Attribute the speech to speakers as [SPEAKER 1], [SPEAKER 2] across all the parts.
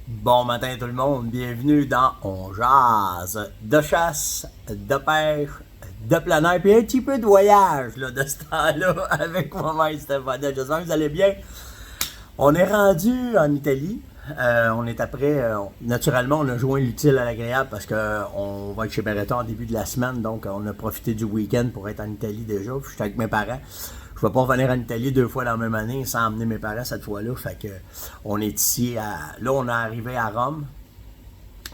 [SPEAKER 1] Bon matin tout le monde, bienvenue dans On Jase de chasse, de pêche, de plein air, puis un petit peu de voyage là, de ce temps-là avec moi-même Stéphane. J'espère que vous allez bien. On est rendu en Italie. On est après, naturellement, on a joint l'utile à l'agréable parce qu'on va être chez Beretta en début de la semaine, donc on a profité du week-end pour être en Italie déjà. Je suis avec mes parents. Je ne vais pas revenir en Italie 2 fois dans la même année sans emmener mes parents cette fois-là. Fait que on est ici là, on est arrivé à Rome.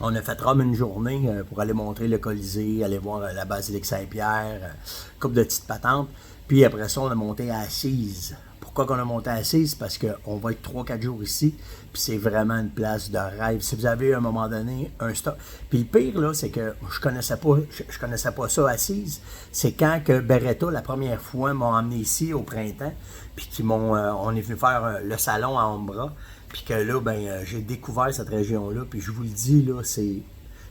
[SPEAKER 1] On a fait Rome une journée pour aller montrer le Colisée, aller voir la basilique Saint-Pierre, couple de petites patentes. Puis après ça, on a monté à Assise. Pourquoi qu'on a monté à Assise? Parce qu'on va être 3-4 jours ici, puis c'est vraiment une place de rêve. Si vous avez à un moment donné un stop. Puis le pire, là, c'est que je connaissais pas ça, Assise. C'est quand que Beretta, la première fois, m'a emmené ici au printemps, puis on est venu faire le salon à Ombra. Puis que là, j'ai découvert cette région-là. Puis je vous le dis, là,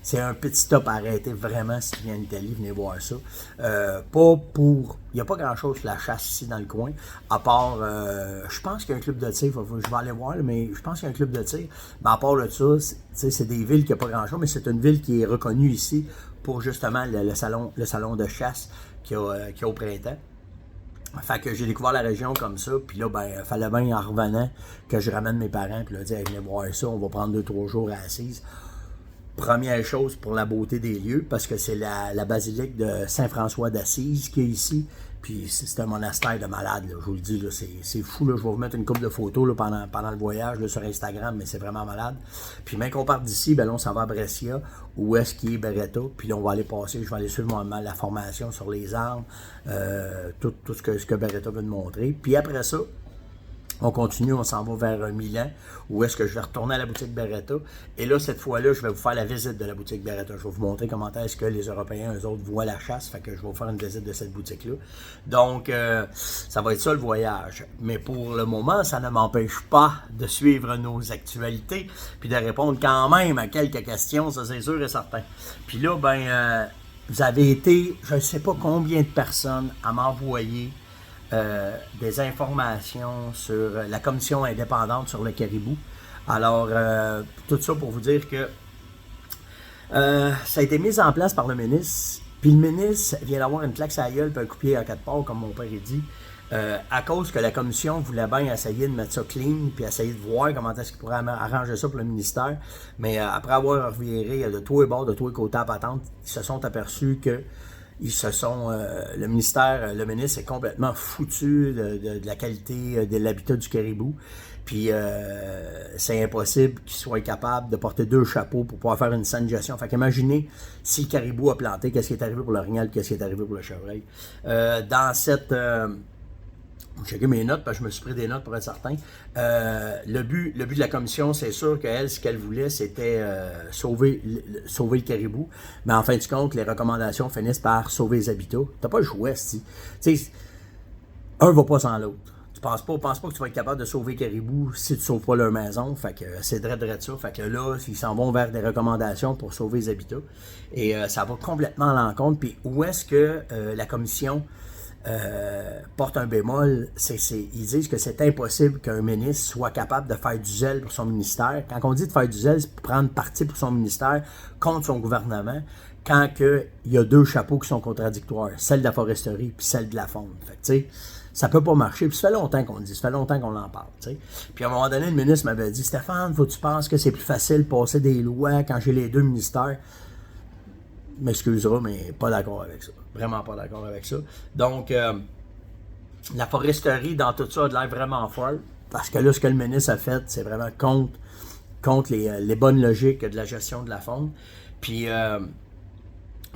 [SPEAKER 1] c'est un petit stop à arrêter vraiment si tu viens en Italie, venez voir ça. Pas pour. Il n'y a pas grand-chose sur la chasse ici dans le coin, à part. Je pense qu'il y a un club de tir, je vais aller voir, mais je pense qu'il y a un club de tir. Mais à part de ça, c'est des villes qui n'ont pas grand-chose, mais c'est une ville qui est reconnue ici pour justement le salon de chasse qu'il y a au printemps. Fait que j'ai découvert la région comme ça, puis là, fallait bien en revenant que je ramène mes parents, puis là, dire, hey, venez voir ça, on va prendre 2-3 jours à Assise. Première chose pour la beauté des lieux, parce que c'est la basilique de Saint-François d'Assise qui est ici. Puis c'est un monastère de malade, là, je vous le dis, là, c'est fou. Là, je vais vous mettre une couple de photos là, pendant le voyage là, sur Instagram, mais c'est vraiment malade. Puis même qu'on part d'ici, là, on s'en va à Brescia, où est-ce qu'il est Beretta. Puis là, on va aller passer, je vais aller suivre moi la formation sur les armes, tout ce que Beretta veut nous montrer. Puis après ça, on continue, on s'en va vers Milan, où est-ce que je vais retourner à la boutique Beretta. Et là, cette fois-là, je vais vous faire la visite de la boutique Beretta. Je vais vous montrer comment est-ce que les Européens, eux autres, voient la chasse. Fait que je vais vous faire une visite de cette boutique-là. Donc, ça va être ça le voyage. Mais pour le moment, ça ne m'empêche pas de suivre nos actualités, puis de répondre quand même à quelques questions, ça c'est sûr et certain. Puis là, vous avez été, je ne sais pas combien de personnes à m'envoyer des informations sur la commission indépendante sur le caribou. Alors, tout ça pour vous dire que ça a été mis en place par le ministre, puis le ministre vient d'avoir une claque à la gueule puis un coup de pied à 4 parts, comme mon père a dit, à cause que la commission voulait bien essayer de mettre ça clean, puis essayer de voir comment est-ce qu'il pourrait arranger ça pour le ministère. Mais après avoir reviré de tous les bords, de tous les côtés à patente, ils se sont aperçus que le ministère, le ministre est complètement foutu de la qualité de l'habitat du caribou. Puis c'est impossible qu'il soit capable de porter 2 chapeaux pour pouvoir faire une saine gestion. Fait qu'imaginez si le caribou a planté, qu'est-ce qui est arrivé pour l'orignal, qu'est-ce qui est arrivé pour le chevreuil. Dans cette... J'ai checké mes notes parce que je me suis pris des notes pour être certain. Le but de la commission, c'est sûr qu'elle, ce qu'elle voulait, c'était sauver le caribou. Mais en fin de compte, les recommandations finissent par sauver les habitats. T'as pas le choix, tu sais. Un va pas sans l'autre. Tu penses pas que tu vas être capable de sauver le caribou si tu sauves pas leur maison. Fait que c'est de ça. Fait que là, ils s'en vont vers des recommandations pour sauver les habitats. Et ça va complètement à l'encontre. Puis où est-ce que la commission porte un bémol, ils disent que c'est impossible qu'un ministre soit capable de faire du zèle pour son ministère. Quand on dit de faire du zèle, c'est pour prendre parti pour son ministère contre son gouvernement, quand il y a 2 chapeaux qui sont contradictoires, celle de la foresterie puis celle de la faune. Fait que, tu sais, ça peut pas marcher. Puis ça fait longtemps qu'on le dit, ça fait longtemps qu'on en parle. T'sais. Puis à un moment donné, le ministre m'avait dit, Stéphane, faut que tu penses que c'est plus facile de passer des lois quand j'ai les 2 ministères. M'excuseras, mais pas d'accord avec ça. Vraiment pas d'accord avec ça. Donc, la foresterie, dans tout ça, a de l'air vraiment folle. Parce que là, ce que le ministre a fait, c'est vraiment contre les bonnes logiques de la gestion de la faune. Puis,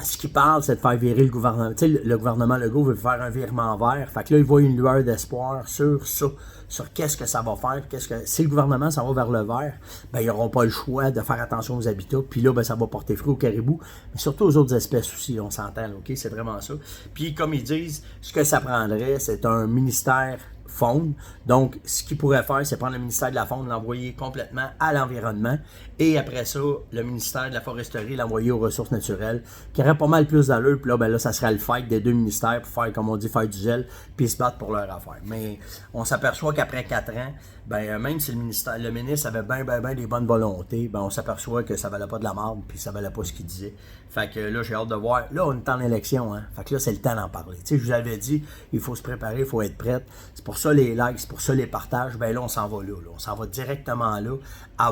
[SPEAKER 1] ce qu'il parle, c'est de faire virer le gouvernement. Tu sais, le gouvernement Legault veut faire un virement vert. Fait que là, il voit une lueur d'espoir sur ça, sur qu'est-ce que ça va faire. Si le gouvernement s'en va vers le vert, ils n'auront pas le choix de faire attention aux habitats. Puis là, ça va porter fruit au caribou, mais surtout aux autres espèces aussi, on s'entend, OK? C'est vraiment ça. Puis, comme ils disent, ce que ça prendrait, c'est un ministère faune. Donc, ce qu'il pourrait faire, c'est prendre le ministère de la Faune, l'envoyer complètement à l'environnement. Et après ça, le ministère de la Foresterie, l'envoyer aux ressources naturelles, qui aurait pas mal plus d'allure. Puis là, ben là, ça serait le fight des deux ministères pour faire, comme on dit, faire du zèle, puis se battre pour leur affaire. Mais on s'aperçoit qu'après 4 ans, ben même si le ministre avait bien des bonnes volontés, ben on s'aperçoit que ça valait pas de la merde, puis ça valait pas ce qu'il disait. Fait que là, j'ai hâte de voir. Là, on est en élection, hein. Fait que là, c'est le temps d'en parler. Tu sais, je vous avais dit, il faut se préparer, il faut être prêt. C'est pour ça les likes, c'est pour ça les partages. Ben là, on s'en va là. On s'en va directement là, à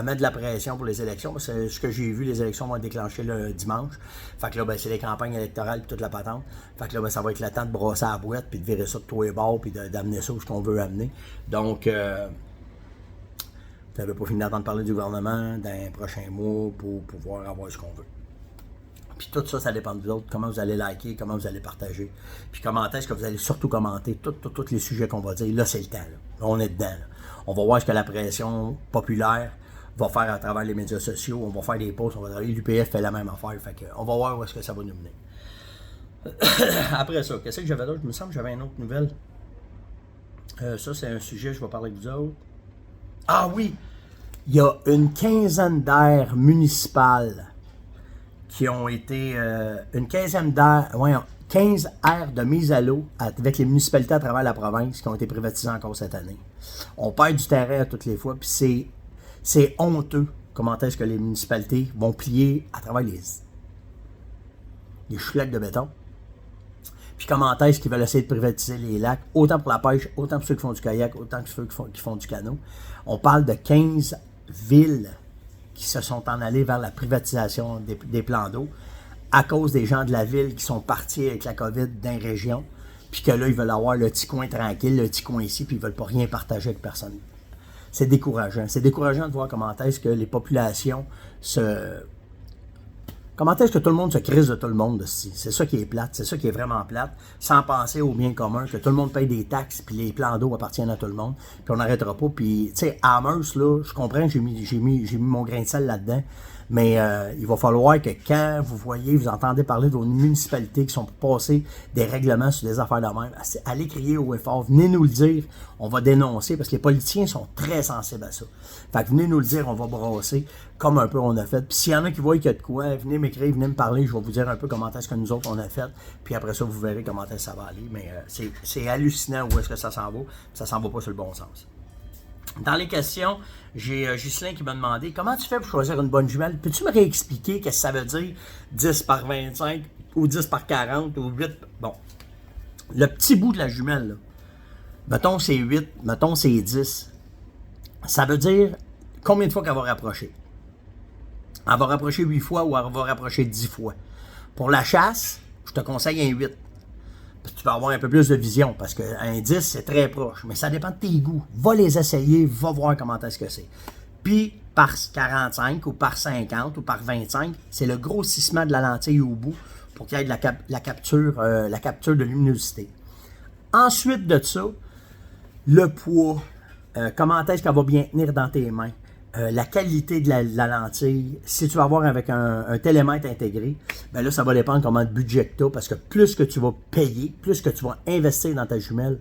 [SPEAKER 1] mettre de la pression pour les élections. Parce que ce que j'ai vu, les élections vont être déclenchées le dimanche. Fait que là, ben, c'est les campagnes électorales et toute la patente. Fait que là, ben, ça va être le temps de brosser la boîte, puis de virer ça de tous les bords, puis d'amener ça où ce qu'on veut amener. Donc, vous n'avez pas fini d'entendre parler du gouvernement dans les prochains mois pour pouvoir avoir ce qu'on veut. Puis tout ça, ça dépend de vous autres, comment vous allez liker, comment vous allez partager. Puis comment est-ce que vous allez surtout commenter tous les sujets qu'on va dire. Là, c'est le temps. Là. On est dedans. Là. On va voir ce que la pression populaire va faire à travers les médias sociaux. On va faire des posts, on va dire l'UPF fait la même affaire. Fait que, on va voir où est-ce que ça va nous mener. Après ça, qu'est-ce que j'avais d'autre? Il me semble que j'avais une autre nouvelle. Ça, c'est un sujet, je vais parler avec vous autres. Ah oui! Il y a une quinzaine d'aires municipales qui ont été une quinzaine d'aires, 15 aires de mise à l'eau avec les municipalités à travers la province qui ont été privatisées encore cette année. On perd du terrain à toutes les fois, puis c'est honteux comment est-ce que les municipalités vont plier à travers les schlacs de béton. Puis comment est-ce qu'ils veulent essayer de privatiser les lacs, autant pour la pêche, autant pour ceux qui font du kayak, autant que ceux qui font du canot. On parle de 15 villes qui se sont en allées vers la privatisation des plans d'eau à cause des gens de la ville qui sont partis avec la COVID d'une région, puis que là, ils veulent avoir le petit coin tranquille, le petit coin ici, puis ils veulent pas rien partager avec personne. C'est décourageant. C'est décourageant de voir comment est-ce que les populations Comment est-ce que tout le monde se crise de tout le monde ici? C'est ça qui est plate, c'est ça qui est vraiment plate, sans penser au bien commun, que tout le monde paye des taxes, puis les plans d'eau appartiennent à tout le monde, puis on n'arrêtera pas. Puis, tu sais, à Amherst, là, je comprends que j'ai mis mon grain de sel là-dedans, mais il va falloir que quand vous entendez parler de vos municipalités qui sont pour passer des règlements sur des affaires de même, allez crier haut et fort, venez nous le dire, on va dénoncer, parce que les politiciens sont très sensibles à ça. Fait que venez nous le dire, on va brasser, comme un peu on a fait. Puis s'il y en a qui voient qu'il y a de quoi, venez m'écrire, venez me parler, je vais vous dire un peu comment est-ce que nous autres on a fait, puis après ça, vous verrez comment est-ce que ça va aller. Mais c'est hallucinant où est-ce que ça s'en va, ça s'en va pas sur le bon sens. Dans les questions, j'ai Ghislain qui m'a demandé « Comment tu fais pour choisir une bonne jumelle? Peux-tu me réexpliquer qu'est-ce que ça veut dire 10 par 25 ou 10 par 40 ou 8? » Bon, le petit bout de la jumelle, là, mettons c'est 8, mettons c'est 10, ça veut dire combien de fois qu'elle va rapprocher. Elle va rapprocher 8 fois ou elle va rapprocher 10 fois. Pour la chasse, je te conseille un 8. Tu vas avoir un peu plus de vision, parce qu'un 10, c'est très proche. Mais ça dépend de tes goûts. Va les essayer, va voir comment est-ce que c'est. Puis, par 45 ou par 50 ou par 25, c'est le grossissement de la lentille au bout pour qu'il y ait de la capture de luminosité. Ensuite de ça, le poids, comment est-ce qu'elle va bien tenir dans tes mains. La qualité de la lentille, si tu vas avoir avec un télémètre intégré, ben là, ça va dépendre comment de budget que tu as, parce que plus que tu vas payer, plus que tu vas investir dans ta jumelle,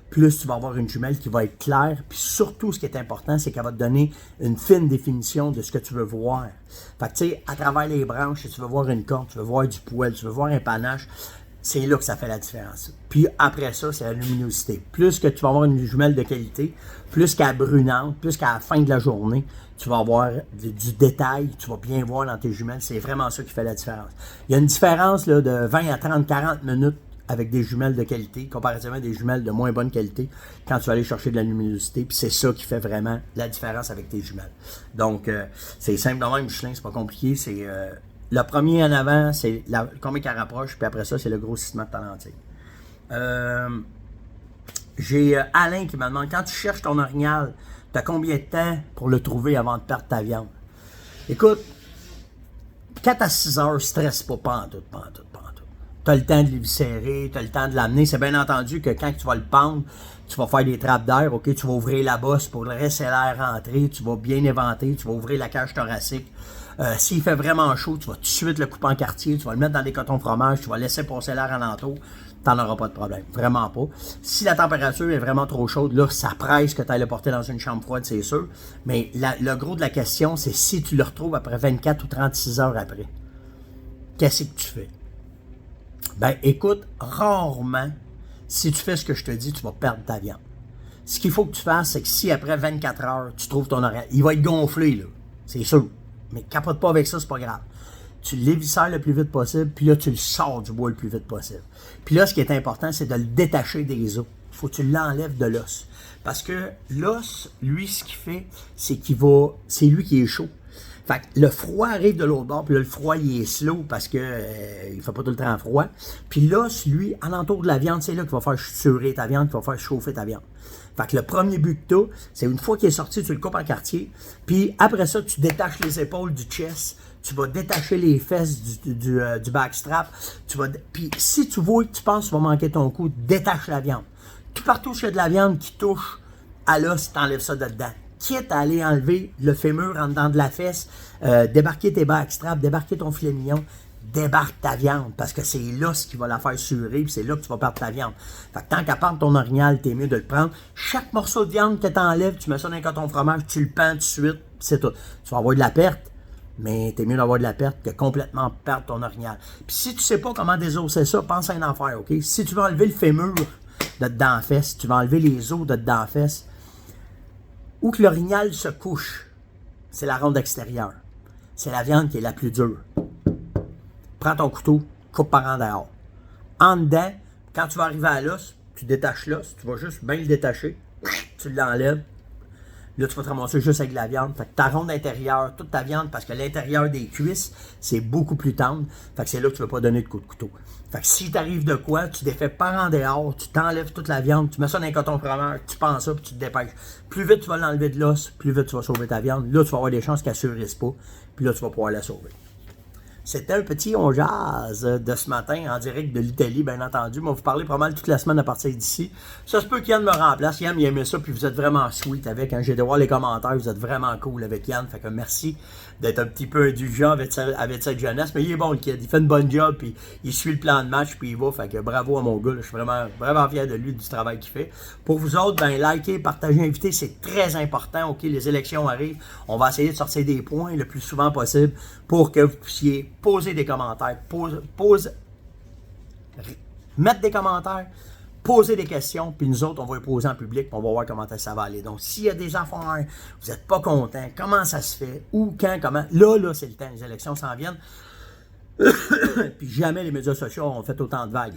[SPEAKER 1] plus tu vas avoir une jumelle qui va être claire, puis surtout, ce qui est important, c'est qu'elle va te donner une fine définition de ce que tu veux voir. Fait que, tu sais, à travers les branches, si tu veux voir une corde, tu veux voir du poil, tu veux voir un panache, c'est là que ça fait la différence. Puis après ça, c'est la luminosité. Plus que tu vas avoir une jumelle de qualité, plus qu'elle est brunante, plus qu'à la fin de la journée, tu vas avoir du détail, tu vas bien voir dans tes jumelles. C'est vraiment ça qui fait la différence. Il y a une différence là, de 20 à 30, 40 minutes avec des jumelles de qualité, comparativement à des jumelles de moins bonne qualité, quand tu vas aller chercher de la luminosité. Puis c'est ça qui fait vraiment la différence avec tes jumelles. Donc, c'est simple de même, Michelin, c'est pas compliqué. C'est... le premier en avant, c'est combien qu'elle rapproche, puis après ça, c'est le grossissement de ta lentille. J'ai Alain qui me demande, quand tu cherches ton orignal, tu as combien de temps pour le trouver avant de perdre ta viande? Écoute, 4 à 6 heures, stresse pas, pantoute. Tu as le temps de l'éviscérer, tu as le temps de l'amener. C'est bien entendu que quand tu vas le pendre, tu vas faire des trappes d'air, ok? Tu vas ouvrir la bosse pour laisser l'air rentrer, tu vas bien éventer, tu vas ouvrir la cage thoracique. S'il fait vraiment chaud, tu vas tout de suite le couper en quartier, tu vas le mettre dans des cotons fromage, tu vas laisser passer l'air alentour. t'en auras pas de problème. Vraiment pas. Si la température est vraiment trop chaude, là, ça presse que tu ailles le porter dans une chambre froide, c'est sûr. Mais le gros de la question, c'est si tu le retrouves après 24 ou 36 heures après. Qu'est-ce que tu fais? Ben, écoute, rarement, si tu fais ce que je te dis, tu vas perdre ta viande. Ce qu'il faut que tu fasses, c'est que si après 24 heures, tu trouves ton oreille, il va être gonflé, là. C'est sûr. Mais capote pas avec ça, c'est pas grave. Tu l'éviscères le plus vite possible, puis là, tu le sors du bois le plus vite possible. Puis là, ce qui est important, c'est de le détacher des os. Il faut que tu l'enlèves de l'os. Parce que l'os, lui, ce qu'il fait, c'est c'est lui qui est chaud. Fait que le froid arrive de l'autre bord, puis là, le froid, il est slow parce que il fait pas tout le temps froid. Puis l'os, lui, alentour de la viande, c'est là qu'il va faire surer ta viande, qu'il va faire chauffer ta viande. Fait que le premier but que tu as, c'est une fois qu'il est sorti, tu le coupes en quartier. Puis après ça, tu détaches les épaules du chest. Tu vas détacher les fesses du backstrap. Puis si tu vois que tu penses que tu vas manquer ton coup, détache la viande. Tout partout où il y a de la viande qui touche à l'os, tu enlèves ça de dedans. Quitte à aller enlever le fémur en dedans de la fesse, débarquer tes backstraps, débarquer ton filet mignon, débarque ta viande, parce que c'est l'os qui va la faire surer, puis c'est là que tu vas perdre ta viande. Fait que tant qu'à perdre ton orignal, t'es mieux de le prendre. Chaque morceau de viande que tu enlèves, tu mets ça dans un coton fromage, tu le pends tout de suite, c'est tout. Tu vas avoir de la perte, mais t'es mieux d'avoir de la perte que complètement perdre ton orignal. Puis si tu sais pas comment désosser ça, pense à une affaire, OK? Si tu veux enlever le fémur de dedans la fesse, tu vas enlever les os de dedans la fesse, où que l'orignal se couche, c'est la ronde extérieure. C'est la viande qui est la plus dure. Prends ton couteau, coupe par en dehors. En dedans, quand tu vas arriver à l'os, tu détaches l'os, tu vas juste bien le détacher, tu l'enlèves. Là, tu vas te ramasser juste avec la viande. Fait que ta ronde intérieure, toute ta viande, parce que l'intérieur des cuisses, c'est beaucoup plus tendre. Fait que c'est là que tu ne veux pas donner de coup de couteau. Fait que si t'arrive de quoi, tu défais par en dehors, tu t'enlèves toute la viande, tu mets ça dans un coton fromage, tu penses ça, puis tu te dépêches. Plus vite tu vas l'enlever de l'os, plus vite tu vas sauver ta viande. Là, tu vas avoir des chances qu'elle ne surisse pas, puis là, tu vas pouvoir la sauver. C'était un petit on jase de ce matin en direct de l'Italie, bien entendu. Moi, vous parlez pas mal toute la semaine à partir d'ici. Ça se peut qu'Yann me remplace. Yann, il aimait ça, puis vous êtes vraiment sweet avec. J'ai de voir les commentaires, vous êtes vraiment cool avec Yann. Fait que merci d'être un petit peu indulgent avec cette jeunesse. Mais il est bon, le kid. Il fait une bonne job, puis il suit le plan de match, puis il va. Fait que bravo à mon gars. Là. Je suis vraiment fier de lui, du travail qu'il fait. Pour vous autres, ben likez, partagez, invitez. C'est très important. OK, les élections arrivent. On va essayer de sortir des points le plus souvent possible pour que vous puissiez poser des commentaires, mettre des commentaires, poser des questions, puis nous autres, on va les poser en public, puis on va voir comment ça va aller. Donc, s'il y a des affaires, vous n'êtes pas content, comment ça se fait, où, quand, comment, là, c'est le temps, les élections s'en viennent. Puis jamais les médias sociaux ont fait autant de vagues.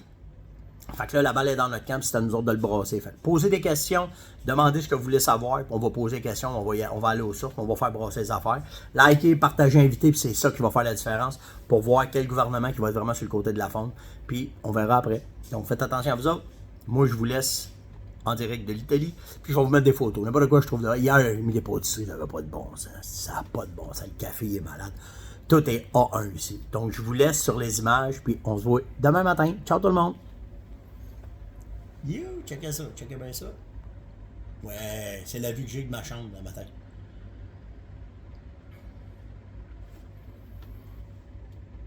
[SPEAKER 1] Fait que là, la balle est dans notre camp, c'est à nous autres de le brasser. Fait que posez des questions, demandez ce que vous voulez savoir, puis on va poser des questions, on va aller aux sources, on va faire brasser les affaires. Likez, partagez, invitez, puis c'est ça qui va faire la différence pour voir quel gouvernement qui va être vraiment sur le côté de la faune. Puis on verra après. Donc faites attention à vous autres. Moi, je vous laisse en direct de l'Italie, puis je vais vous mettre des photos. N'importe quoi je trouve là. Hier, il n'y a pas de ça, il n'avait pas de bon sens. Ça n'a pas de bon sens. Le café il est malade. Tout est A1 ici. Donc je vous laisse sur les images, puis on se voit demain matin. Ciao tout le monde! Yo, checkez ça, checkez bien ça. Ouais, c'est la vue que j'ai de ma chambre le matin.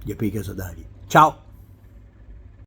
[SPEAKER 1] Il y a pire que ça dans la vie. Ciao!